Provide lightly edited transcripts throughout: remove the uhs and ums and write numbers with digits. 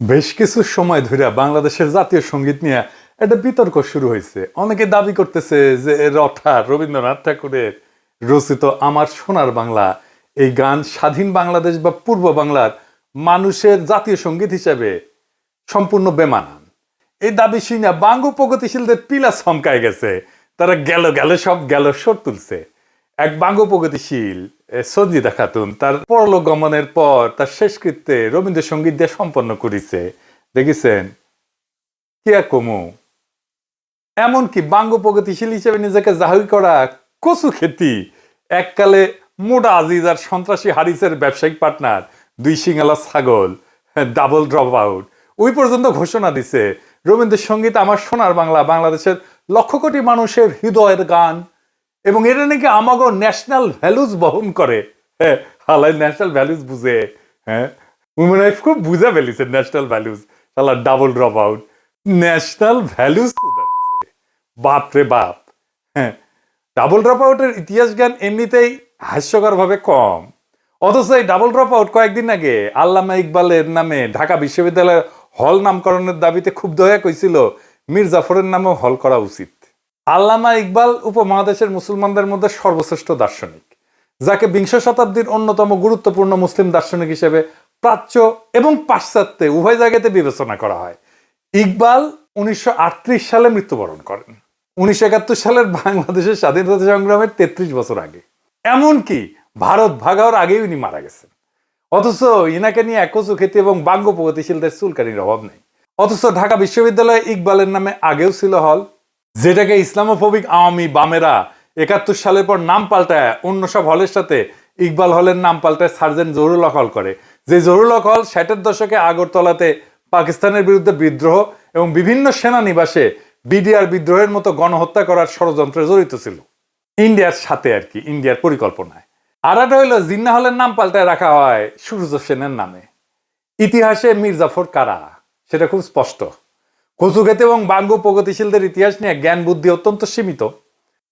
বেশ কিছু সময় ধরে বাংলাদেশের জাতীয় সঙ্গীত নিয়ে একটা বিতর্ক শুরু হয়েছে। অনেকে দাবি করতেছে যে রবীন্দ্রনাথ ঠাকুরের রচিত আমার সোনার বাংলা এই গান স্বাধীন বাংলাদেশ বা পূর্ব বাংলার মানুষের জাতীয় সঙ্গীত হিসেবে সম্পূর্ণ বেমানান। এই দাবি শুনে বাঙ্গু প্রগতিশীলদের পিলা চমকায় গেছে। তারা গেল গেল সব গেল সর তুলছে। এক বাঙ্গু প্রগতিশীল সঞ্জিদা খাতুন তার পরলোক গমনের পর তার শেষকৃত্যে রবীন্দ্রসঙ্গীত দিয়ে সম্পন্ন করেছে। দেখেছেন কি আর কমু। এমনকি বাঙ্গু প্রগতিশীল হিসেবে নিজেকে জাহির করা কচু খেতি এককালে মোডা আজিজ আর সন্ত্রাসী হারিসের ব্যবসায়িক পার্টনার দুই সিঙ্গালা ছাগল ডাবল ড্রপ আউট ওই পর্যন্ত ঘোষণা দিছে রবীন্দ্রসঙ্গীত আমার সোনার বাংলা বাংলাদেশের লক্ষ কোটি মানুষের হৃদয়ের গান এবং এটা নাকি আমাগো ন্যাশনাল ভ্যালুজ বহন করে। হ্যাঁ, হালাই ন্যাশনাল ভ্যালুজ বুঝে। হ্যাঁ, উমেন খুব বুঝা ফেলিছে ন্যাশনাল ভ্যালুজ। শালা double drop out national values বাপ রে বাপ। হ্যাঁ, ডাবল ড্রপ আউটের ইতিহাস জ্ঞান এমনিতেই হাস্যকর ভাবে কম, অথচ এই ডাবল ড্রপ আউট কয়েকদিন আগে আল্লামা ইকবালের নামে ঢাকা বিশ্ববিদ্যালয়ের হল নামকরণের দাবিতে ক্ষুব্ধ হয়ে কইছিল মীর জাফরের নামেও হল করা উচিত। আল্লামা ইকবাল উপমহাদেশের মুসলমানদের মধ্যে সর্বশ্রেষ্ঠ দার্শনিক, যাকে বিংশ শতাব্দীর অন্যতম গুরুত্বপূর্ণ মুসলিম দার্শনিক হিসেবে প্রাচ্য এবং পাশ্চাত্যে উভয় জায়গাতে বিবেচনা করা হয়। ইকবাল 1938 সালে মৃত্যুবরণ করেন, 1971 সালের বাংলাদেশের স্বাধীনতা সংগ্রামের 33 বছর আগে। এমনকি ভারত ভাগ হওয়ার আগেই উনি মারা গেছেন। অথচ ইনাকে নিয়ে একচু খ্যাতি এবং বাঙ্গ প্রগতিশীলদের চুলকানির অভাব নেই। অথচ ঢাকা বিশ্ববিদ্যালয়ে ইকবালের নামে আগেও ছিল হল, যেটাকে ইসলামোফোবিক আওয়ামী বামেরা 71 সালের পর নাম পাল্টায় অন্য সব হলের সাথে ইকবাল হলের নাম পাল্টায় সার্জেন্ট জহুরুল হক হল করে। যে জহুরুল হক হল 60-এর দশকে আগরতলাতে পাকিস্তানের বিরুদ্ধে বিদ্রোহ এবং বিভিন্ন সেনানিবাসে বিডিআর বিদ্রোহের মতো গণহত্যা করার ষড়যন্ত্রে জড়িত ছিল, ইন্ডিয়ার সাথে আর কি, ইন্ডিয়ার পরিকল্পনায়। আর একটা হইল জিন্না হলের নাম পাল্টায় রাখা হয় সূর্য সেনের নামে। ইতিহাসে মীর জাফর কারা সেটা খুব স্পষ্ট। কচুক্ষেত এবং বাঙ্গু প্রগতিশীলদের ইতিহাস নিয়ে জ্ঞান বুদ্ধি অত্যন্ত সীমিত।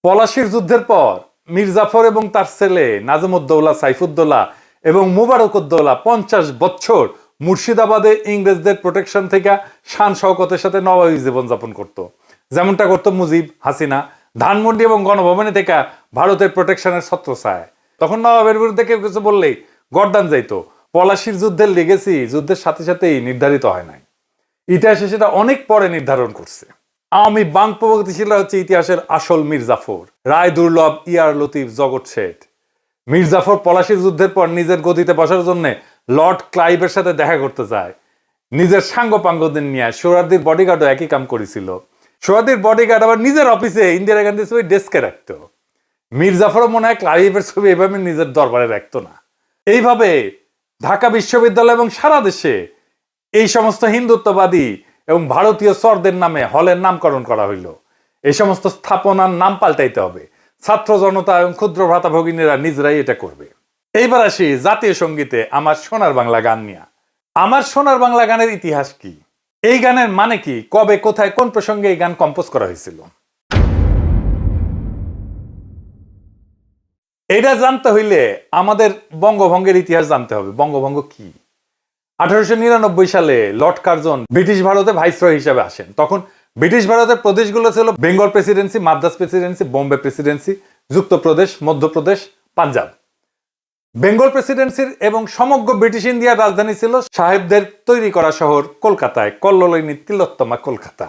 পলাশির যুদ্ধের পর মীর জাফর এবং তার ছেলে নাজমুদ্দৌলা সাইফুদ্দৌলা এবং মুবারকউদ্দৌলা 50 বছর মুর্শিদাবাদে ইংরেজদের প্রোটেকশন থেকে শান শওকতের সাথে নবাবী জীবনযাপন করত, যেমনটা করত মুজিব, হাসিনা। ধানমন্ডি এবং গণভবনে থেকে ভারতের প্রোটেকশনের ছত্রছায়ায়। তখন নবাবের বিরুদ্ধে কেউ কিছু বললেই গর্দান যাইতো। পলাশির যুদ্ধের লেগেসি যুদ্ধের সাথে সাথেই নির্ধারিত হয় নাই, ইতিহাসে সেটা অনেক পরে নির্ধারণ করছে। আওয়ামী বাং প্রগতিশীলরা হচ্ছে ইতিহাসের আসল মীর জাফর, রায় দুর্লভ, ইয়ার লতিফ, জগৎ শেঠ। মীর জাফর পলাশির যুদ্ধের পর নিজের গদিতে বসার জন্য লর্ড ক্লাইভের সাথে দেখা করতে যায়। নিজের সাঙ্গ পাঙ্গদের নিয়ে সোহরাওয়ার্দীর বডিগার্ডও একই কাম করেছিল। সোহরাওয়ার্দীর বডিগার্ড আবার নিজের অফিসে ইন্দিরা গান্ধীর ছবি ডেস্কে রাখতো। মীর জাফরও মনে হয় ক্লাইভের ছবি এভাবে নিজের দরবারে রাখতো না। এইভাবে ঢাকা বিশ্ববিদ্যালয় এবং সারা দেশে এই সমস্ত হিন্দুত্ববাদী এবং ভারতীয় চরদের নামে হলের নামকরণ করা হইল। এই সমস্ত স্থাপনার নাম পাল্টাইতে হবে। ছাত্র জনতা এবং ক্ষুদ্র ভ্রাতা ভগিনীরা নিজেরাই এটা করবে। এইবার আসি জাতীয় সঙ্গীতে আমার সোনার বাংলা গান নিয়ে। আমার সোনার বাংলা গানের ইতিহাস কি, এই গানের মানে কি, কবে, কোথায়, কোন প্রসঙ্গে এই গান কম্পোজ করা হয়েছিল, এটা জানতে হইলে আমাদের বঙ্গভঙ্গের ইতিহাস জানতে হবে। বঙ্গভঙ্গ কি? 1899 সালে লর্ড কার্জন ব্রিটিশ ভারতে ভাইসরয় হিসেবে আসেন। তখন ব্রিটিশ ভারতের প্রদেশগুলো ছিল Bengal presidency, Madras presidency, Bombay presidency, Yukta Pradesh, Madhya Pradesh, Punjab. Bengal প্রেসিডেন্সির এবং সমগ্র ব্রিটিশ ইন্ডিয়ার রাজধানী ছিল সাহেবদের তৈরি করা শহর কলকাতায়, কল্লোলিনী তিলোত্তমা কলকাতা।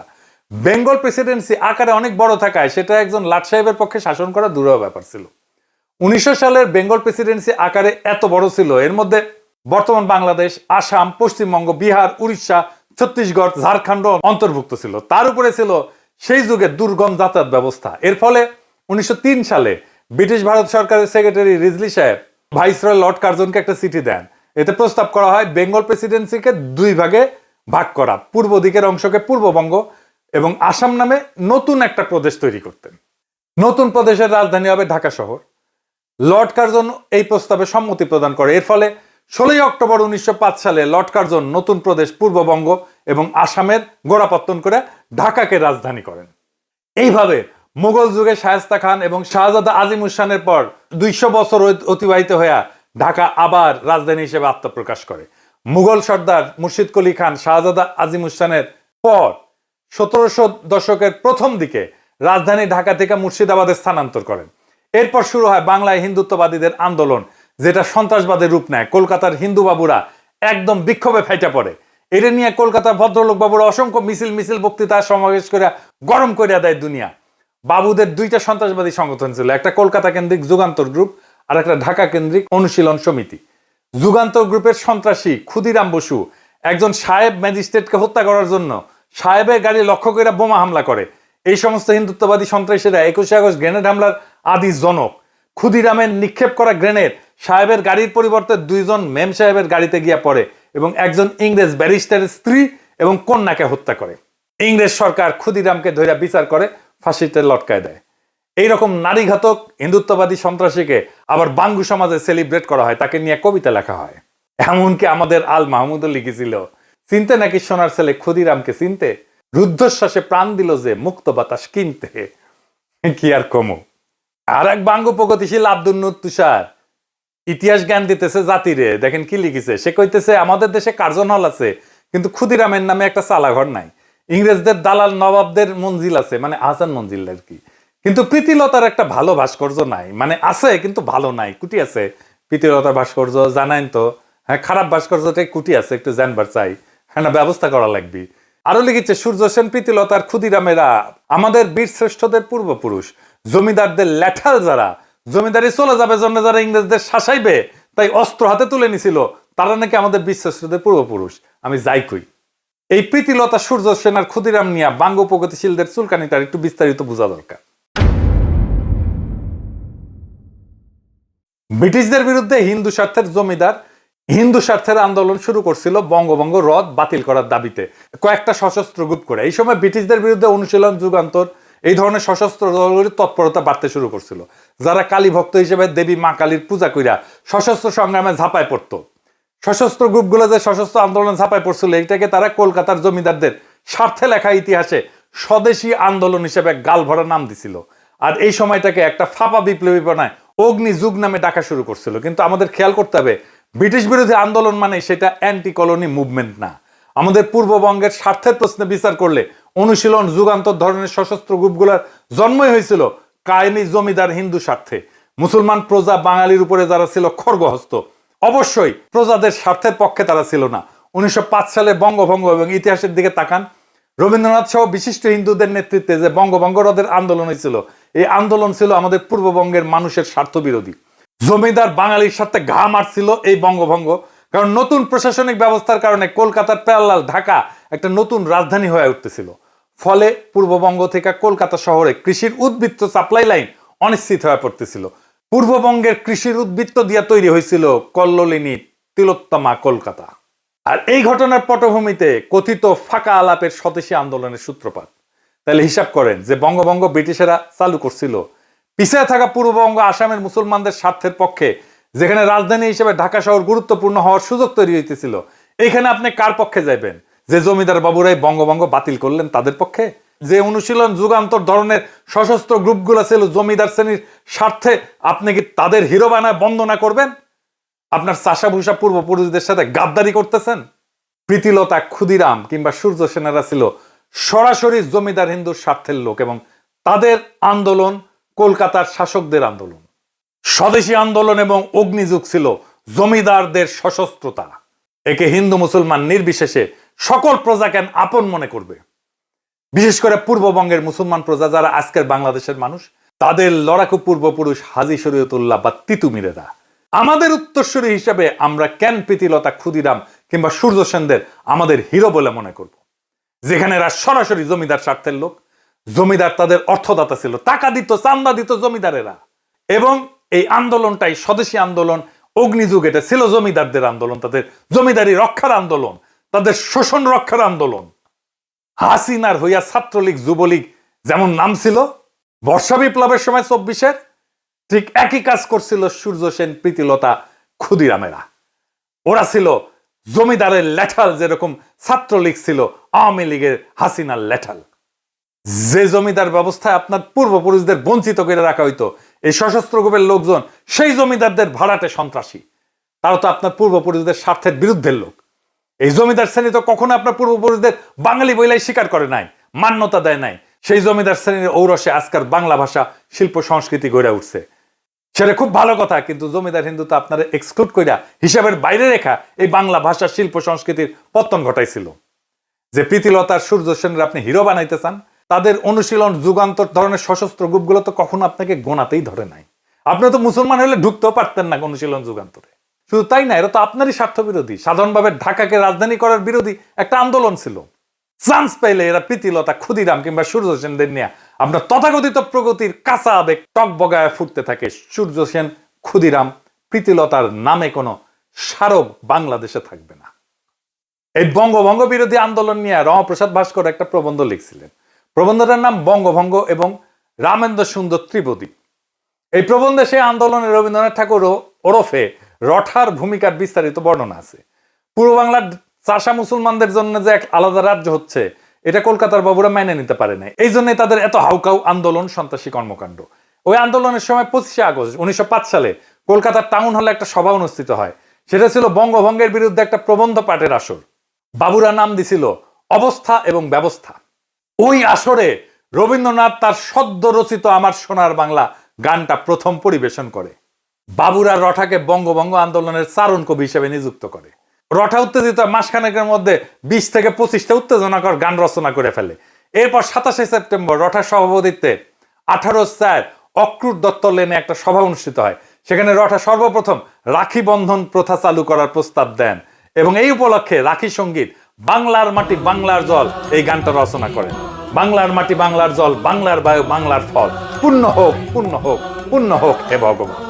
বেঙ্গল প্রেসিডেন্সি আকারে অনেক বড় থাকায় সেটা একজন লাট সাহেবের পক্ষে শাসন করা দুরূহ ব্যাপার ছিল। 1900 সালের বেঙ্গল প্রেসিডেন্সি আকারে এত বড় ছিল, এর মধ্যে বর্তমান বাংলাদেশ, আসাম, পশ্চিমবঙ্গ, বিহার, উড়িষ্যা, ছত্তিশগড়, ঝাড়খণ্ড অন্তর্ভুক্ত ছিল। তার উপরে ছিল সেই যুগের দুর্গম যাতায়াত ব্যবস্থা। এর ফলে 1903 সালে ব্রিটিশ ভারত সরকারের সেক্রেটারি রিজলি সাহেব ভাইসরয় লর্ড কার্জনকে একটা চিঠি দেন। এতে প্রস্তাব করা হয় বেঙ্গল প্রেসিডেন্সিকে দুই ভাগে ভাগ করা, পূর্ব দিকের অংশকে পূর্ববঙ্গ এবং আসাম নামে নতুন একটা প্রদেশ তৈরি করতেন। নতুন প্রদেশের রাজধানী হবে ঢাকা শহর। লর্ড কার্জন এই প্রস্তাবে সম্মতি প্রদান করে। এর ফলে 16 অক্টোবর 1905 সালে লর্ড কার্জন নতুন প্রদেশ পূর্ববঙ্গ এবং আসামের গোড়াপত্তন করে ঢাকাকে রাজধানী করেন। এইভাবে মুঘল যুগে শায়েস্তা খান এবং শাহজাদা আজিমুস-শানের পর 200 বছর অতিবাহিত হয়ে ঢাকা আবার রাজধানী হিসেবে আত্মপ্রকাশ করে। মুঘল সর্দার মুর্শিদ কুলি খান শাহজাদা আজিমুসানের পর 1700 দশকের প্রথম দিকে রাজধানী ঢাকা থেকে মুর্শিদাবাদে স্থানান্তর করেন। এরপর শুরু হয় বাংলায় হিন্দুত্ববাদীদের আন্দোলন, যেটা সন্ত্রাসবাদের রূপ নেয়। কলকাতার হিন্দু বাবুরা একদম বিক্ষোভে ফেটে পড়ে। এটা নিয়ে কলকাতার ভদ্রলোক বাবুরা অসংখ্য মিছিল বক্তৃতা সমাবেশ করে গরম করে দেয় দুনিয়া। বাবুদের দুইটা সন্ত্রাসবাদী সংগঠন ছিল, একটা কলকাতা কেন্দ্রিক যুগান্তর গ্রুপ আর একটা ঢাকা কেন্দ্রিক অনুশীলন সমিতি। যুগান্তর গ্রুপের সন্ত্রাসী ক্ষুদিরাম বসু একজন সাহেব ম্যাজিস্ট্রেটকে হত্যা করার জন্য সাহেবের গাড়ি লক্ষ্য করে বোমা হামলা করে। এই সমস্ত হিন্দুত্ববাদী সন্ত্রাসীরা 21শে আগস্ট গ্রেনেড হামলার আদি জনক। ক্ষুদিরামের নিক্ষেপ করা গ্রেনেড সাহেবের গাড়ির পরিবর্তে দুইজন মেম সাহেবের গাড়িতে গিয়া পড়ে এবং একজন ইংরেজ ব্যারিস্টারের স্ত্রী এবং কন্যাকে হত্যা করে। ইংরেজ সরকার ক্ষুদিরামকে ধরে বিচার করে ফাঁসিতে লটকায় দেয়। এইরকম নারীঘাতক হিন্দুত্ববাদী সন্ত্রাসীকে আবার বাঙ্গু সমাজে সেলিব্রেট করা হয়, তাকে নিয়ে কবিতা লেখা হয়। এমনকি আমাদের আল মাহমুদও লিখেছিল, চিনতে নাকি সোনার ছেলে ক্ষুদিরামকে চিনতে, রুদ্ধশ্বাসে প্রাণ দিল যে মুক্ত বাতাস কিনতে। কি আর কমো। আর এক বাঙ্গু প্রগতিশীল আব্দুল নূর তুষার ইতিহাস জ্ঞান দিতেছে জাতিরে। দেখেন কি লিখেছে, সে কইতেছে আমাদের দেশে কার্জন হল আছে, কিন্তু ক্ষুদিরামের নামে একটা চালাঘর নাই। ইংরেজদের দালাল নবাবদের মঞ্জিল আছে, মানে আহসান মঞ্জিল আর কি, কিন্তু প্রীতিলতার একটা ভালো ভাস্কর্য নাই। মানে আছে কিন্তু ভালো নাই, কুটি আছে প্রীতিলতার ভাস্কর্য, জানাইন তো। হ্যাঁ, খারাপ ভাস্কর্যটাই কুটি আছে, একটু জানবার চাই, হ্যাঁ না, ব্যবস্থা করা লাগবে। আরো লিখেছে সূর্য সেন, প্রীতিলতার, ক্ষুদিরামেরা আমাদের বীর শ্রেষ্ঠদের পূর্বপুরুষ। জমিদারদের ল্যাঠাল যারা, জমিদারি চলে যাবে জন্য যারা ইংরেজদের শাসাইবে তাই অস্ত্র হাতে তুলে নিছিল, তারা নাকি আমাদের বীর শ্রেষ্ঠদের পূর্বপুরুষ। আমি যাই কই, এই প্রীতিলতা, সূর্য সেন আর ক্ষুদিরাম নিয়া বাঙ্গু প্রগতিশীলদের চুলকানিটার একটু বিস্তারিত বোঝা দরকার। ব্রিটিশদের বিরুদ্ধে হিন্দু স্বার্থের জমিদার হিন্দু স্বার্থের আন্দোলন শুরু করছিল বঙ্গভঙ্গ রদ বাতিল করার দাবিতে কয়েকটা সশস্ত্র গ্রুপ করে। এই সময় ব্রিটিশদের বিরুদ্ধে অনুশীলন, যুগান্তর, এই ধরনের সশস্ত্র দলগুলির তৎপরতা বাড়তে শুরু করছিল, যারা কালী ভক্ত হিসেবে দেবী মা কালীর পূজা কইরা সশস্ত্র সংগ্রামে ঝাঁপায় পড়তো। সশস্ত্র গ্রুপগুলো যে সশস্ত্র আন্দোলন ঝাঁপায় পড়ছিল, এইটাকে তারা কলকাতার জমিদারদের স্বার্থে লেখা ইতিহাসে স্বদেশী আন্দোলন হিসেবে গাল ভরা নাম দিছিল। আর এই সময়টাকে একটা ফাঁপা বিপ্লবী বানায় অগ্নি যুগ নামে ডাকা শুরু করছিল। কিন্তু আমাদের খেয়াল করতে হবে, ব্রিটিশ বিরোধী আন্দোলন মানে সেটা অ্যান্টি কলোনি মুভমেন্ট না। আমাদের পূর্ববঙ্গের স্বার্থের প্রশ্নে বিচার করলে অনুশীলন, যুগান্তর ধরনের সশস্ত্র গ্রুপগুলোর জন্মই হয়েছিল কায়েমি জমিদার হিন্দু স্বার্থে। মুসলমান প্রজা বাঙালির উপরে যারা ছিল খড়গহস্ত, অবশ্যই প্রজাদের স্বার্থের পক্ষে তারা ছিল না। 1905 সালে বঙ্গভঙ্গ এবং ইতিহাসের দিকে তাকান, রবীন্দ্রনাথ সহ বিশিষ্ট হিন্দুদের নেতৃত্বে যে বঙ্গভঙ্গ রদের আন্দোলন হয়েছিল, এই আন্দোলন ছিল আমাদের পূর্ববঙ্গের মানুষের স্বার্থ বিরোধী। জমিদার বাঙালির সাথে ঘা মারছিল এই বঙ্গভঙ্গ, কারণ নতুন প্রশাসনিক ব্যবস্থার কারণে কলকাতার প্যারালাল ঢাকা একটা নতুন রাজধানী হয়ে উঠতেছিল। ফলে পূর্ববঙ্গ থেকে কলকাতা শহরে কৃষির উদ্বৃত্ত সাপ্লাই লাইন অনিশ্চিত হয়ে পড়তেছিল। পূর্ববঙ্গের কৃষির উদ্বৃত্ত দিয়ে তৈরি হয়েছিল কল্লোলিনী, তিলোত্তমা কলকাতা। আর এই ঘটনার পটভূমিতে কথিত ফাঁকা আলাপের স্বদেশী আন্দোলনের সূত্রপাত। তাহলে হিসাব করেন যে বঙ্গভঙ্গ ব্রিটিশেরা চালু করছিল পিছিয়ে থাকা পূর্ববঙ্গ আসামের মুসলমানদের স্বার্থের পক্ষে, যেখানে রাজধানী হিসেবে ঢাকা শহর গুরুত্বপূর্ণ হওয়ার সুযোগ তৈরি হইতেছিল। এখানে আপনি কার পক্ষে যাইবেন? যে জমিদার বাবুরাই বঙ্গভঙ্গ বাতিল করলেন তাদের পক্ষে? যে অনুশীলন, যুগান্তর ধরনের সশস্ত্র গ্রুপগুলো ছিল জমিদার শ্রেণীর স্বার্থে, আপনি কি তাদের হিরো বানায় বন্দনা করবেন? আপনার চাষাভূষা পূর্বপুরুষদের সাথে গাদ্দারি করতেছেন? প্রীতিলতা, ক্ষুদিরাম কিংবা সূর্য সেনারা ছিল সরাসরি জমিদার হিন্দুর স্বার্থের লোক, এবং তাদের আন্দোলন কলকাতার শাসকদের আন্দোলন। স্বদেশী আন্দোলন এবং অগ্নিযুগ ছিল জমিদারদের সশস্ত্রতা। একে হিন্দু মুসলমান নির্বিশেষে সকল প্রজাকে আপন মনে করবে। বিশেষ করে পূর্ববঙ্গের মুসলমান প্রজা যারা আজকের বাংলাদেশের মানুষ, তাদের লড়াকু পূর্বপুরুষ হাজী শরীয়তুল্লাহ বা তিতুমিরেরা। আমাদের উত্তরসূরি হিসাবে আমরা কেন প্রীতিলতা, ক্ষুদিরাম কিংবা সূর্য সেনদের আমাদের হিরো বলে মনে করব, যেখানে এরা সরাসরি জমিদার স্বার্থের লোক? জমিদার তাদের অর্থদাতা ছিল, টাকা দিত, চান্দা দিত জমিদারেরা। এবং এই আন্দোলনটাই স্বদেশী আন্দোলন, অগ্নিযুগ, এটা ছিল জমিদারদের আন্দোলন, তাদের জমিদারি রক্ষার আন্দোলন, তাদের শোষণ রক্ষার আন্দোলন। হাসিনার হইয়া ছাত্রলীগ, যুবলীগ যেমন নাম ছিল বর্ষা বিপ্লবের সময় 24-এর, ঠিক একই কাজ করছিল সূর্য সেন, প্রীতিলতা, ক্ষুদিরামেরা। ওরা ছিল জমিদারের ল্যাঠাল, যেরকম ছাত্রলীগ ছিল আওয়ামী লীগের হাসিনার ল্যাঠাল। যে জমিদার ব্যবস্থায় আপনার পূর্বপুরুষদের বঞ্চিত করে রাখা হইতো, এই সশস্ত্র গ্রুপের লোকজন সেই জমিদারদের ভাড়াটে সন্ত্রাসী। তারা তো আপনার পূর্বপুরুষদের স্বার্থের বিরুদ্ধের লোক। এই জমিদার শ্রেণী তো কখনো আপনার পূর্বপুরুষদের বাঙালি বইলাই স্বীকার করে নাই, মান্যতা দেয় নাই। সেই জমিদার শ্রেণীর ঔরসে আজকাল বাংলা ভাষা শিল্প সংস্কৃতি গড়ে উঠছে। সেটা খুব ভালো কথা, কিন্তু জমিদার হিন্দু তো আপনারা এক্সক্লুড কইরা হিসাবের বাইরে রেখা এই বাংলা ভাষা শিল্প সংস্কৃতির পতন ঘটাইছিল। যে প্রীতিলতার সূর্য সেনের আপনি হিরো বানাইতে চান, তাদের অনুশীলন যুগান্তর ধরনের সশস্ত্র গ্রুপগুলো তো কখনো আপনাকে গোনাতেই ধরে নাই। আপনি তো মুসলমান হলে ঢুকতেও পারতেন না অনুশীলন যুগান্তরে। শুধু তাই না, এরা তো আপনারই স্বার্থ বিরোধী। সাধারণভাবে ঢাকাকে রাজধানী করার বিরোধী একটা আন্দোলন ছিল। চান্স পাইলে এরা প্রীতিলতা, ক্ষুদিরাম কিংবা সূর্য সেনদের নিয়ে আপনার তথাকথিত প্রগতির কাঁচা আবেগ টক বগায় ফুটতে থাকে। সূর্য সেন, ক্ষুদিরাম, প্রীতিলতার নামে কোনো স্মারক বাংলাদেশে থাকবে না। এই বঙ্গভঙ্গ বিরোধী আন্দোলন নিয়ে রমাপ্রসাদ ভাস্কর একটা প্রবন্ধ লিখছিলেন। প্রবন্ধটার নাম বঙ্গভঙ্গ এবং রামেন্দ্র সুন্দর ত্রিবেদী। এই প্রবন্ধে সেই আন্দোলনে রবীন্দ্রনাথ ঠাকুর ওরফে রঠার ভূমিকার বিস্তারিত বর্ণনা আছে। পূর্ব বাংলার চাষা মুসলমানদের জন্য যে এক আলাদা রাজ্য হচ্ছে, এটা কলকাতার বাবুরা মেনে নিতে পারে না। এই জন্যই তাদের এত হাউকাউ আন্দোলন, সন্ত্রাসী কর্মকাণ্ড। ওই আন্দোলনের সময় 25শে আগস্ট 1905 সালে কলকাতার টাউন হলে একটা সভা অনুষ্ঠিত হয়। সেটা ছিল বঙ্গভঙ্গের বিরুদ্ধে একটা প্রবন্ধ পাঠের আসর। বাবুরা নাম দিছিল অবস্থা এবং ব্যবস্থা। ওই আসরে রবীন্দ্রনাথ তার সদ্য রচিত আমার সোনার বাংলা গানটা প্রথম পরিবেশন করে। বাবুরা রঠাকে বঙ্গভঙ্গ আন্দোলনের চারণ কবি হিসেবে নিযুক্ত করে। রঠা উত্তেজিত মাসখানেকের মধ্যে 20 থেকে 25টা উত্তেজনাকর গান রচনা করে ফেলে। এরপর 27শে সেপ্টেম্বর রঠার সভাপতিত্বে 18/4 অক্রুর দত্ত লেনে একটা সভা অনুষ্ঠিত হয়। সেখানে রঠা সর্বপ্রথম রাখি বন্ধন প্রথা চালু করার প্রস্তাব দেন এবং এই উপলক্ষে রাখি সঙ্গীত বাংলার মাটি বাংলার জল এই গানটা রচনা করেন। বাংলার মাটি বাংলার জল, বাংলার বায়ু বাংলার ফল, পূর্ণ হোক পূর্ণ হোক পূর্ণ হোক হে ভগবান।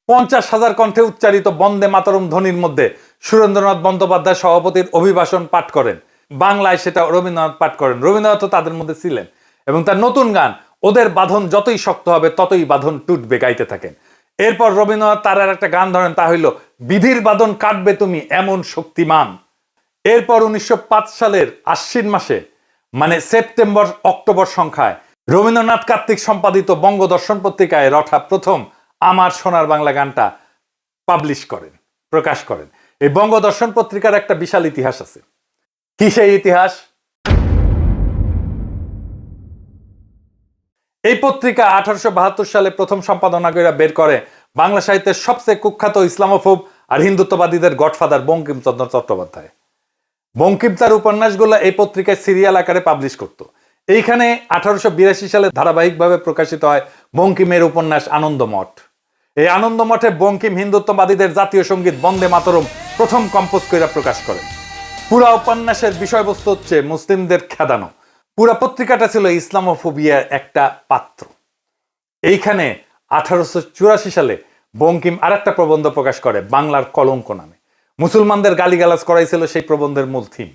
50,000 কণ্ঠে উচ্চারিত বন্দে মাতরম ধ্বনির মধ্যে সুরেন্দ্রনাথ বন্দ্যোপাধ্যায় সভাপতির অভিভাষণ পাঠ করেন। বাংলায় সেটা রবীন্দ্রনাথ পাঠ করেন। রবীন্দ্রনাথ তাদের মধ্যে ছিলেন এবং তার নতুন গান ওদের বাঁধন যতই শক্ত হবে ততই বাঁধন টুটবে গাইতে থাকেন। এরপর রবীন্দ্রনাথ তার আর একটা গান ধরেন, তা হইল বিধির বাঁধন কাটবে তুমি এমন শক্তিমান। এরপর 1905 সালের আশ্বিন মাসে, মানে সেপ্টেম্বর অক্টোবর সংখ্যায়, রবীন্দ্রনাথ কার্তিক সম্পাদিত বঙ্গদর্শন পত্রিকায় রঠা প্রথম আমার সোনার বাংলা গানটা পাবলিশ করেন, প্রকাশ করেন। এই বঙ্গদর্শন পত্রিকার একটা বিশাল ইতিহাস আছে। কি সেই ইতিহাস? এই পত্রিকা 1872 সালে প্রথম সম্পাদনা করে বের করে বাংলা সাহিত্যের সবচেয়ে কুখ্যাত ইসলামোফোব আর হিন্দুত্ববাদীদের গডফাদার বঙ্কিমচন্দ্র চট্টোপাধ্যায়। বঙ্কিম তার উপন্যাসগুলো এই পত্রিকায় সিরিয়াল আকারে পাবলিশ করত। এইখানে 1882 সালে ধারাবাহিকভাবে প্রকাশিত হয় বঙ্কিমের উপন্যাস আনন্দমঠ। এই আনন্দমঠে বঙ্কিম হিন্দুত্ববাদীদের জাতীয় সঙ্গীত বন্দে মাতরম প্রথম কম্পোজ করে প্রকাশ করেন। পুরা উপন্যাসের বিষয়বস্তু হচ্ছে মুসলিমদের খেদানো। পুরা পত্রিকাটা ছিল ইসলামোফোবিয়ার একটা পাত্র। এইখানে 1884 সালে বঙ্কিম আর একটা প্রবন্ধ প্রকাশ করে বাংলার কলঙ্ক নামে। মুসলমানদের গালিগালাজ করাই ছিল সেই প্রবন্ধের মূল থিম।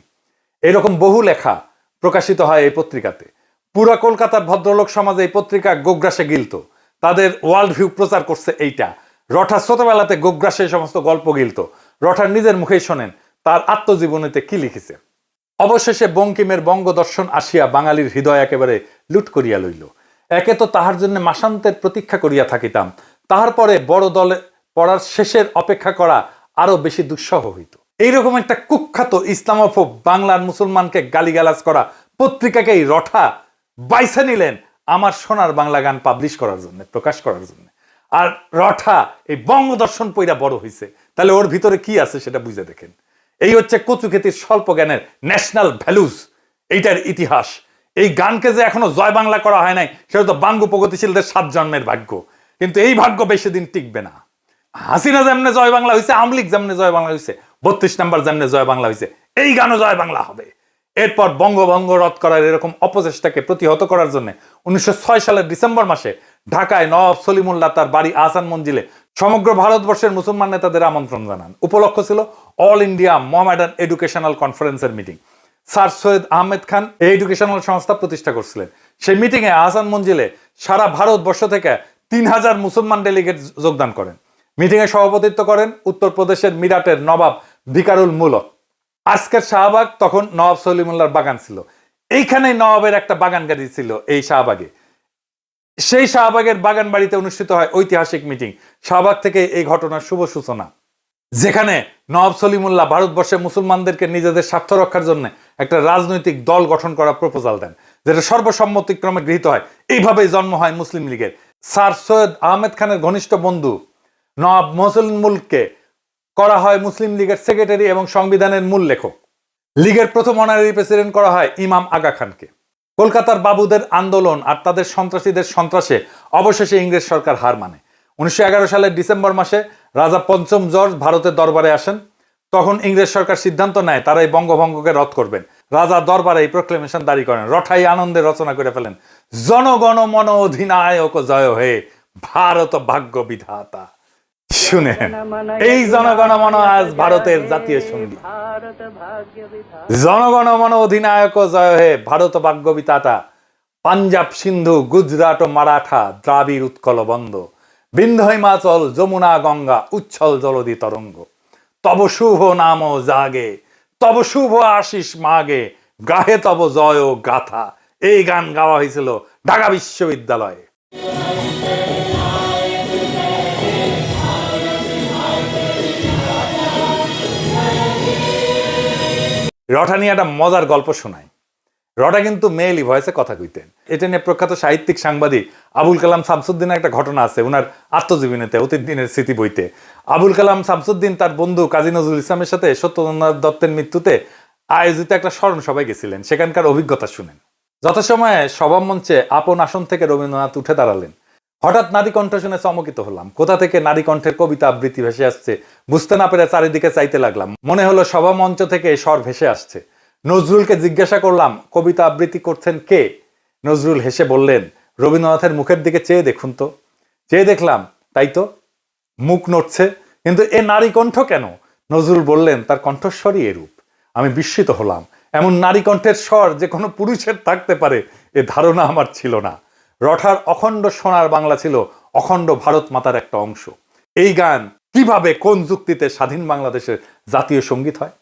এরকম বহু লেখা প্রকাশিত হয় এই পত্রিকাতে। পুরা কলকাতার ভদ্রলোক সমাজে এই পত্রিকা গোগ্রাসে গিলত। তাদের ওয়ার্ল্ড ভিউ প্রচার করছে এইটা। রঠা ছোটবেলাতে গোগ্রাসে সমস্ত গল্প গিলত। রঠার নিজের মুখেই শোনেন তার আত্মজীবনীতে কি লিখেছে। অবশেষে বঙ্কিমের বঙ্গদর্শন আসিয়া বাঙালির হৃদয় একেবারে লুট করিয়া লইল। একে তো তাহার জন্য মাসান্তের প্রতীক্ষা করিয়া থাকিতাম, তাহার পরে বড় দলে পড়ার শেষের অপেক্ষা করা আরো বেশি দুঃসহ হইত। এইরকম একটা কুখ্যাত ইসলামোফোব বাংলার মুসলমানকে গালিগালাজ করা পত্রিকাকেই রঠা বাইছে নিলেন আমার সোনার বাংলা গান পাবলিশ করার জন্য, প্রকাশ করার জন্য। আর রঠা এই বঙ্গদর্শন পইরা বড় হইছে। তাহলে ওর ভিতরে কি আছে সেটা বুঝে দেখেন। এই হচ্ছে কচুক্ষেতির স্বল্প জ্ঞানের ন্যাশনাল ভ্যালুজ, এইটার ইতিহাস। এই গানকে যে এখনো জয় বাংলা করা হয় নাই, সেটা তো বাঙ্গু প্রগতিশীলদের 7 জন্মের ভাগ্য। কিন্তু এই ভাগ্য বেশি দিন টিকবে না। হাসিনা যেমনে জয় বাংলা হয়েছে, আওয়ামী লীগ যেমনে জয় বাংলা হয়েছে, 32 নম্বর যেমনে জয় বাংলা হয়েছে, এই গানও জয় বাংলা হবে। এরপর বঙ্গভঙ্গ রদ করার এরকম অপচেষ্টাকে প্রতিহত করার জন্য 1906 সালের ডিসেম্বর মাসে ঢাকায় নওয়াব সলিমুল্লাহ তার বাড়ি আহসান মঞ্জিলে সমগ্র ভারতবর্ষের মুসলমান নেতাদের আমন্ত্রণ জানান। উপলক্ষ ছিল অল ইন্ডিয়া মোহামেডান এডুকেশনাল কনফারেন্সের মিটিং। স্যার সৈয়দ আহমেদ খান এই এডুকেশনাল সংস্থা প্রতিষ্ঠা করছিলেন। সেই মিটিংয়ে আহসান মঞ্জিলে সারা ভারতবর্ষ থেকে 3000 মুসলমান ডেলিগেট যোগদান করেন। মিটিংয়ে সভাপতিত্ব করেন উত্তরপ্রদেশের মিরাটের নবাব ভিকারুল মুলক। আজকের শাহবাগ তখন নওয়াব সলিমুল্লাহর বাগান ছিল। এইখানে নওয়াবের একটা বাগান গাড়ি ছিল এই শাহবাগে। সেই শাহবাগের বাগান বাড়িতে অনুষ্ঠিত হয় ঐতিহাসিক মিটিং। শাহবাগ থেকে এই ঘটনার শুভ সূচনা। যেখানে নওয়াব সলিমুল্লাহ ভারতবর্ষে মুসলমানদেরকে নিজেদের স্বার্থ রক্ষার জন্য একটা রাজনৈতিক দল গঠন করার প্রপোজাল দেন, যেটা সর্বসম্মতিক্রমে গৃহীত হয়। এইভাবেই জন্ম হয় মুসলিম লীগের। স্যার সৈয়দ আহমেদ খানের ঘনিষ্ঠ বন্ধু নওয়াব মোহসিন মুলককে করা হয় মুসলিম লীগের সেক্রেটারি এবং সংবিধানের মূল লেখক। লীগের প্রথম অনারারি প্রেসিডেন্ট করা হয় ইমাম আগা খানকে। কলকাতার বাবুদের আন্দোলন আর তাদের সন্ত্রাসীদের সন্ত্রাসে অবশেষে ইংরেজ সরকার হার মানে। 1911 সালের ডিসেম্বর মাসে রাজা পঞ্চম জর্জ ভারতের দরবারে আসেন। তখন ইংরেজ সরকার সিদ্ধান্ত নেয় তারা এই বঙ্গভঙ্গকে রদ করবেন। রাজা দরবারে এই প্রক্লেমেশন জারি করেন। রঠাই আনন্দে রচনা করে ফেলেন, জনগণ মন অধিনায়ক জয় হয়ে ভারত ভাগ্য বিধাতা। শুনেন, এই জনগণ মন আজ ভারতের জাতীয় সঙ্গীত। জনগণ মন অধিনায়ক জয় হে ভারত ভাগ্য বিধাতা। পাঞ্জাব সিন্ধু গুজরাট ও মারাঠা দ্রাবিড় উৎকল বন্দ। বিন্ধ্য হিমাচল যমুনা গঙ্গা উচ্ছল জলদি তরঙ্গ। তব শুভ নাম জাগে, তব শুভ আশিস মাগে, গাহে তব জয় গাথা। এই গান গাওয়া হয়েছিল ঢাকা বিশ্ববিদ্যালয়ে। রটা নিয়ে একটা মজার গল্প শোনায়। রটা কিন্তু মেয়েলি ভয়েসে কথা কইতেন। এটা নিয়ে প্রখ্যাত সাহিত্যিক সাংবাদিক আবুল কালাম শামসুদ্দিনের একটা ঘটনা আছে উনার আত্মজীবনীতে, অতীত দিনের স্মৃতি বইতে। আবুল কালাম শামসুদ্দিন তার বন্ধু কাজী নজরুল ইসলামের সাথে সত্যেন্দ্রনাথ দত্তের মৃত্যুতে আয়োজিত একটা স্মরণ সভায় গেছিলেন। সেখানকার অভিজ্ঞতা শুনেন। যথাসময়ে সভা মঞ্চে আপন আসন থেকে রবীন্দ্রনাথ উঠে দাঁড়ালেন। হঠাৎ নারী কণ্ঠ শুনে চমকিত হলাম। কোথা থেকে নারী কণ্ঠের কবিতা আবৃত্তি ভেসে আসছে বুঝতে না পেরে চারিদিকে চাইতে লাগলাম। মনে হলো সভা মঞ্চ থেকে স্বর ভেসে আসছে। নজরুলকে জিজ্ঞাসা করলাম, কবিতা আবৃত্তি করছেন কে? নজরুল হেসে বললেন, রবীন্দ্রনাথের মুখের দিকে চেয়ে দেখুন তো। চেয়ে দেখলাম, তাই তো, মুখ নড়ছে, কিন্তু এ নারী কণ্ঠ কেন? নজরুল বললেন, তার কণ্ঠস্বরই এরূপ। আমি বিস্মিত হলাম। এমন নারী কণ্ঠের স্বর যে কোনো পুরুষের থাকতে পারে এ ধারণা আমার ছিল না। রঠার অখণ্ড সোনার বাংলা ছিল অখণ্ড ভারত মাতার একটা অংশ। এই গান কিভাবে, কোন যুক্তিতে স্বাধীন বাংলাদেশের জাতীয় সঙ্গীত হয়?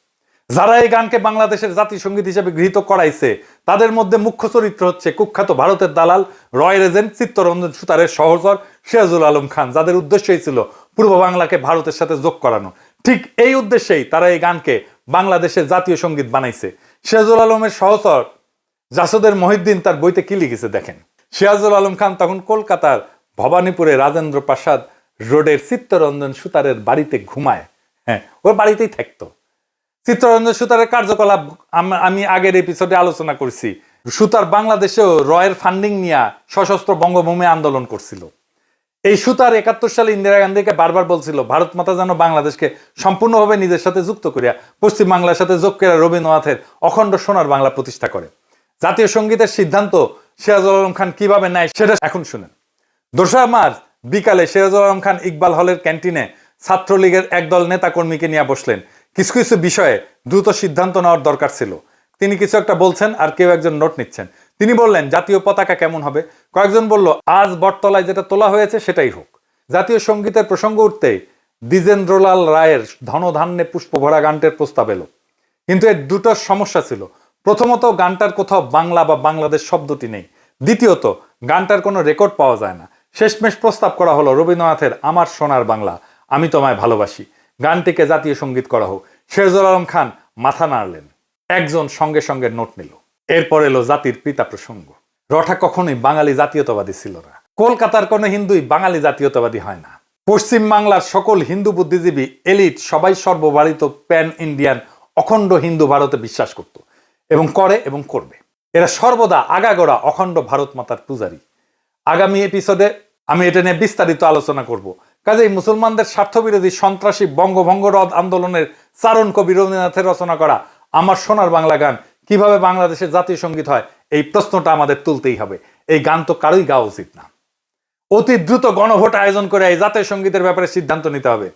যারা এই গানকে বাংলাদেশের জাতীয় সঙ্গীত হিসেবে গৃহীত করাইছে তাদের মধ্যে মুখ্য চরিত্র হচ্ছে কুখ্যাত ভারতের দালাল, রয়্যাল এজেন্ট, চিত্তরঞ্জন সুতারের সহচর সিরাজুল আলম খান, যাদের উদ্দেশ্যই ছিল পূর্ব বাংলাকে ভারতের সাথে যোগ করানো। ঠিক এই উদ্দেশ্যেই তারা এই গানকে বাংলাদেশের জাতীয় সঙ্গীত বানাইছে। সিরাজুল আলমের সহচর জাসদের মহিউদ্দিন তার বইতে কি লিখেছে দেখেন। সিরাজুল আলম খান তখন কলকাতার ভবানীপুরে রাজেন্দ্র প্রাসাদ রোডের চিত্তরঞ্জন সুতারের বাড়িতে ঘুমায়। হ্যাঁ, ওর বাড়িতেই থাকতো। চিত্তরঞ্জন সুতারের কার্যকলাপ আমি আগের এপিসোডে আলোচনা করছি। সুতার বাংলাদেশেও রয়ের ফান্ডিং নিয়ে সশস্ত্র বঙ্গভূমি আন্দোলন করছিল। এই সুতার 71 সালে ইন্দিরা গান্ধীকে বারবার বলছিল ভারত মাতা যেন বাংলাদেশকে সম্পূর্ণভাবে নিজের সাথে যুক্ত করিয়া পশ্চিম বাংলার সাথে যোগ করে রবীন্দ্রনাথের অখণ্ড সোনার বাংলা প্রতিষ্ঠা করে। জাতীয় সঙ্গীতের সিদ্ধান্ত সিরাজুল আলম খান কিভাবে নেয় সেটা এখন শুনেন। 2 মার্চ বিকালে সিরাজুল আলম খান ইকবাল হলের ক্যান্টিনে ছাত্রলীগের একদল নেতা কর্মীকে নিয়ে বসলেন। কিছু কিছু বিষয়ে দ্রুত সিদ্ধান্ত নেওয়ার দরকার ছিল। তিনি কিছু একটা বলছেন আর কেউ একজন নোট নিচ্ছেন। তিনি বললেন, জাতীয় পতাকা কেমন হবে? কয়েকজন বলল, আজ বটতলায় যেটা তোলা হয়েছে সেটাই হোক। জাতীয় সঙ্গীতের প্রসঙ্গ উঠতেই দ্বিজেন্দ্রলাল রায়ের ধনধান্যে পুষ্পভরা গানটির প্রস্তাব এলো। কিন্তু এর দুটো সমস্যা ছিল। প্রথমত, গানটার কোথাও বাংলা বা বাংলাদেশ শব্দটি নেই। দ্বিতীয়ত, গানটার কোনো রেকর্ড পাওয়া যায় না। শেষমেশ প্রস্তাব করা হলো রবীন্দ্রনাথের আমার সোনার বাংলা, আমি তোমায় ভালোবাসি গানটিকে জাতীয় সঙ্গীত করা হোক। সিরাজুল আলম খান মাথা নাড়লেন। একজন সঙ্গে সঙ্গে নোট নিল। এরপর এলো জাতির পিতা প্রসঙ্গ। রঠা কখনোই বাঙালি জাতীয়তাবাদী ছিল না। কলকাতার কোনো হিন্দুই বাঙালি জাতীয়তাবাদী হয় না। পশ্চিম বাংলার সকল হিন্দু বুদ্ধিজীবী এলিট সবাই সর্বভারতীয় প্যান ইন্ডিয়ান অখণ্ড হিন্দু ভারতে বিশ্বাস করত এবং করে এবং করবে। এরা সর্বদা আগাগোড়া অখণ্ড ভারত মাতার পূজারী। আগামী এপিসোডে আমি এটা নিয়ে বিস্তারিত আলোচনা করব। কাজেই মুসলমানদের স্বার্থবিরোধী সন্ত্রাসী বঙ্গভঙ্গ রদ আন্দোলনের চারণ কবি রবীন্দ্রনাথের রচনা করা আমার সোনার বাংলা গান কিভাবে বাংলাদেশের জাতীয় সঙ্গীত হয়, এই প্রশ্নটা আমাদের তুলতেই হবে। এই গান তো কারোই গাওয়া উচিত না। অতি দ্রুত গণভোট আয়োজন করে এই জাতীয় সঙ্গীতের ব্যাপারে সিদ্ধান্ত নিতে হবে।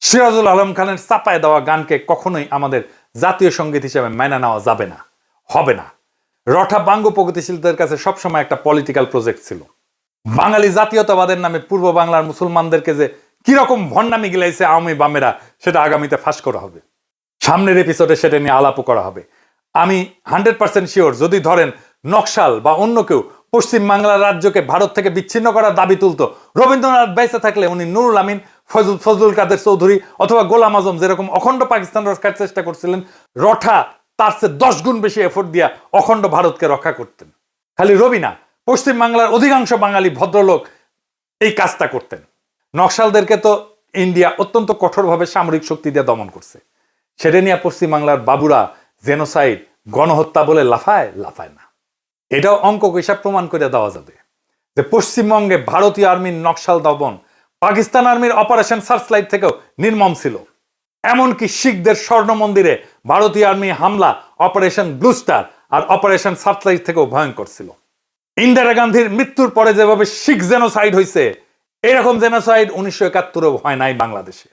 সিরাজুল আলম খানের চাপায় দেওয়া গানকে কখনোই আমাদের জাতীয় সঙ্গীত হিসেবে মেনে নেওয়া যাবে না, হবে না। রঠা বাঙ্গ প্রগতিশীলদের কাছে সবসময় একটা পলিটিক্যাল প্রজেক্ট ছিল। বাঙালি জাতীয়তাবাদের নামে পূর্ব বাংলার মুসলমানদেরকে যে কিরকম ভণ্ডামি গিলাইছে আওয়ামী বামেরা, সেটা আগামীতে ফাঁস করা হবে। সামনের এপিসোডে সেটা নিয়ে আলাপও করা হবে। আমি 100% শিওর, যদি ধরেন নকশাল বা অন্য কেউ পশ্চিম বাংলার রাজ্যকে ভারত থেকে বিচ্ছিন্ন করার দাবি তুলতো, রবীন্দ্রনাথ বেঁচে থাকলে উনি নুরুল আমিন, ফজলুল কাদের চৌধুরী অথবা গোলাম আজম যেরকম অখণ্ড পাকিস্তান রক্ষার চেষ্টা করছিলেন, রঠা তার চেয়ে 10 গুণ বেশি এফোর্ট দিয়া অখণ্ড ভারতকে রক্ষা করতেন। খালি রবি না, পশ্চিম বাংলার অধিকাংশ বাঙালি ভদ্রলোক এই কাজটা করতেন। নকশালদেরকে তো ইন্ডিয়া অত্যন্ত কঠোরভাবে সামরিক শক্তি দিয়ে দমন করছে। সেটা নিয়ে পশ্চিম বাংলার বাবুরা জেনোসাইড, গণহত্যা বলে লাফায় না। এটাও অঙ্ক হিসাব প্রমাণ করে দেওয়া যাবে যে পশ্চিমবঙ্গে ভারতীয় আর্মির নকশাল দমন পাকিস্তান আর্মির অপারেশন সার্চলাইট থেকেও নির্মম ছিল। এমনকি শিখদের স্বর্ণ মন্দিরে ভারতীয় আর্মি হামলা অপারেশন ব্লু স্টার আর অপারেশন সার্চলাইট থেকেও ভয়ঙ্কর ছিল। ইন্দিরা গান্ধীর মৃত্যুর পরে যেভাবে শিখ জেনোসাইড হয়েছে, এরকম জেনোসাইড 1971-এও হয় নাই বাংলাদেশে।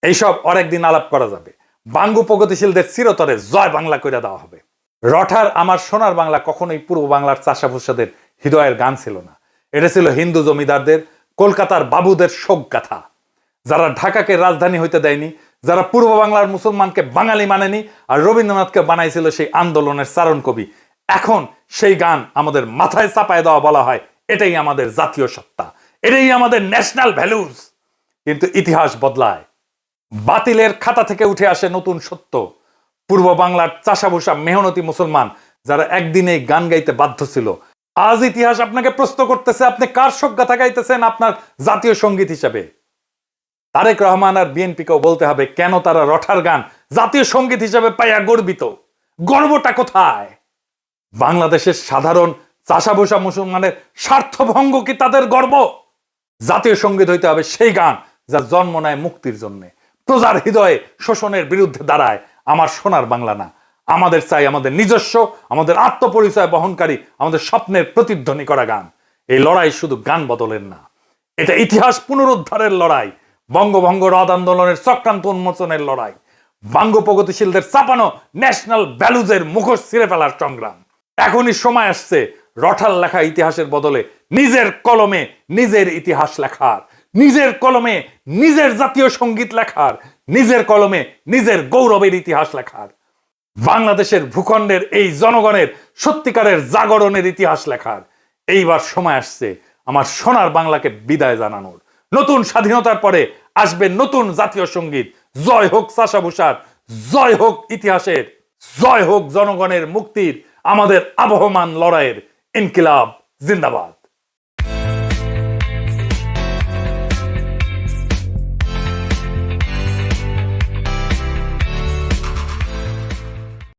এইসব অনেকদিন আলাপ করা যাবে। বাঙ্গু প্রগতিশীলদের চিরতরে জয় বাংলা করে দেওয়া হবে। রঠার আমার সোনার বাংলা কখনোই পূর্ব বাংলার চাষাভুষাদের হৃদয়ের গান ছিল না। এটা ছিল হিন্দু জমিদারদের, কলকাতার বাবুদের শোক গাথা, যারা ঢাকাকে রাজধানী হইতে দেয়নি, যারা পূর্ব বাংলার মুসলমানকে বাঙালি মানেনি, আর রবীন্দ্রনাথকে বানাইছিল সেই আন্দোলনের চারণ কবি। এখন সেই গান আমাদের মাথায় চাপায় দেওয়া বলা হয় এটাই আমাদের জাতীয় সত্তা, এটাই আমাদের ন্যাশনাল ভ্যালুজ। কিন্তু ইতিহাস বদলায়, বাতিলের খাতা থেকে উঠে আসে নতুন সত্য। পূর্ব বাংলার চাষাভুষা মেহনতি মুসলমান যারা একদিনে গান গাইতে বাধ্য ছিল, আজ ইতিহাস আপনাকে প্রশ্ন করতেছে আপনি কার শোক গাথা গাইতেছেন আপনার জাতীয় সঙ্গীত হিসেবে। তারেক রহমান আর বিএনপিকেও বলতে হবে কেন তারা রঠার গান জাতীয় সঙ্গীত হিসেবে পাইয়া গর্বিত। গর্বটা কোথায়? বাংলাদেশের সাধারণ চাষাভুষা মুসলমানের স্বার্থভঙ্গ কি তাদের গর্ব? জাতীয় সঙ্গীত হইতে হবে সেই গান যা জন্ম নেয় মুক্তির জন্য, প্রজার হৃদয়ে শোষণের বিরুদ্ধে দাঁড়ায়। আমার সোনার বাংলা না, আমাদের চাই আমাদের নিজস্ব, আমাদের আত্মপরিচয় বহনকারী, আমাদের স্বপ্নের প্রতিধ্বনি করা গান। এই লড়াই শুধু গান বদলের না, এটা ইতিহাস পুনরুদ্ধারের লড়াই, বঙ্গভঙ্গ রদ আন্দোলনের চক্রান্ত উন্মোচনের লড়াই, বাঙ্গ প্রগতিশীলদের চাপানো ন্যাশনাল ভ্যালুজের মুখোশ ছিঁড়ে ফেলার সংগ্রাম। এখনই সময় আসছে রঠার লেখা ইতিহাসের বদলে নিজের কলমে নিজের ইতিহাস লেখার, নিজের কলমে নিজের জাতীয় সঙ্গীত লেখার, নিজের কলমে নিজের গৌরবের ইতিহাস লেখার, বাংলাদেশের ভূখণ্ডের এই জনগণের সত্যিকারের জাগরণের ইতিহাস লেখার। এইবার সময় আসছে আমার সোনার বাংলাকে বিদায় জানানোর। নতুন স্বাধীনতার পরে আসবে নতুন জাতীয় সঙ্গীত। জয় হোক চাষাভুষার, জয় হোক ইতিহাসের, জয় হোক জনগণের মুক্তির, আমাদের আবহমান লড়াইয়ের। ইনকিলাব জিন্দাবাদ।